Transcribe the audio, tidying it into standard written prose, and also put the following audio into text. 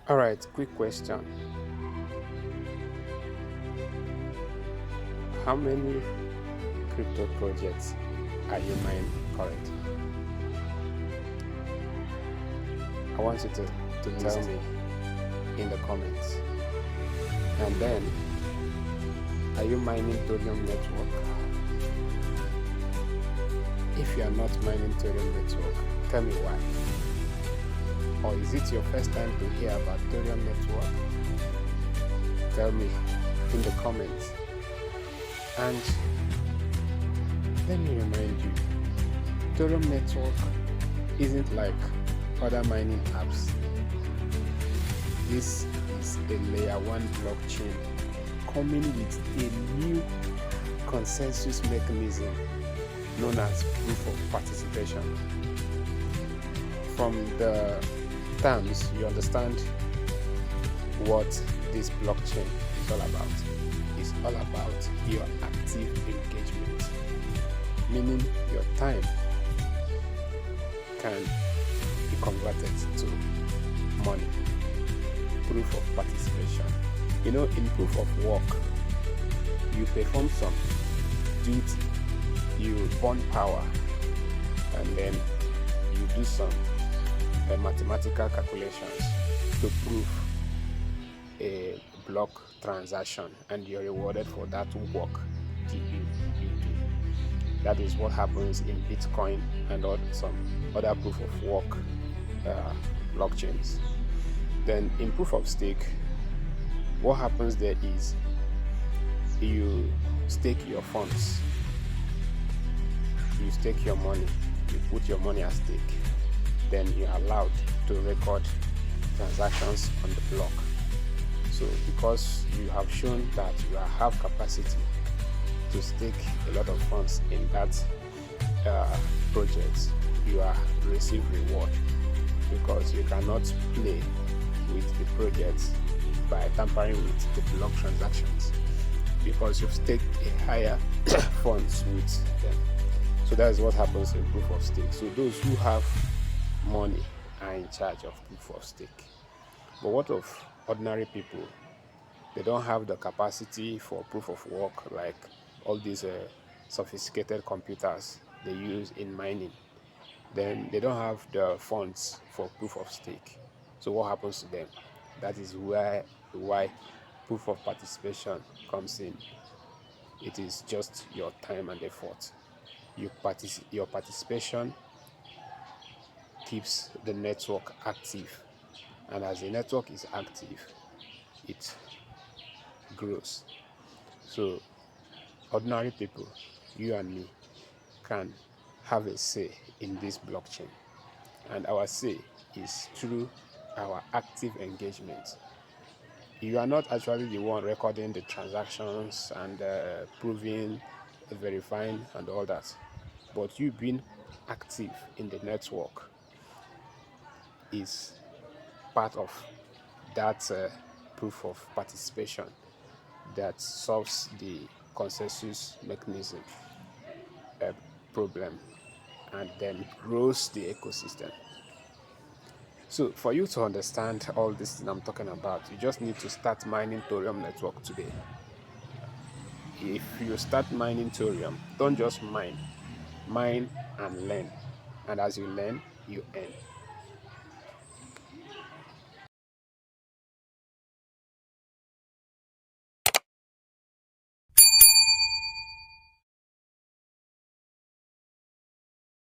All right, quick question. How many crypto projects are you mining currently? I want you to tell me in the comments. And then, are you mining Ethereum network? If you are not mining Ethereum network, tell me why. Or is it your first time to hear about Ethereum network? Tell me in the comments. And let me remind you, Ethereum network isn't like other mining apps. This is a layer 1 blockchain coming with a new consensus mechanism known as proof of participation. From the terms, you understand what this blockchain is all about. It's all about your active engagement, meaning your time can be converted to money. Proof of participation. You know, in proof of work, you perform some duty, you burn power, and then you do some mathematical calculations to prove a block transaction, and you're rewarded for that work you do. That is what happens in Bitcoin and some other proof of work blockchains. Then in proof of stake, what happens there is you stake your funds, you stake your money, you put your money at stake, then you're allowed to record transactions on the block. So because you have shown that you have capacity to stake a lot of funds in that project, you are receive reward, because you cannot play with the project by tampering with the block transactions, because you've staked a higher funds with them. So that is what happens in proof of stake. So those who have money are in charge of proof of stake. But what of ordinary people? They don't have the capacity for proof of work like all these sophisticated computers they use in mining. Then they don't have the funds for proof of stake. So what happens to them? That is why proof of participation comes in. It is just your time and effort. Your participation keeps the network active, and as the network is active, it grows. So ordinary people, you and me, can have a say in this blockchain, and our say is through our active engagement. You are not actually the one recording the transactions and proving, verifying, and all that, but you being active in the network is part of that proof of participation that solves the consensus mechanism problem, and then grows the ecosystem. So for you to understand all this thing I'm talking about, you just need to start mining Thorium network today. If you start mining Thorium, don't just mine and learn. And as you learn, you earn.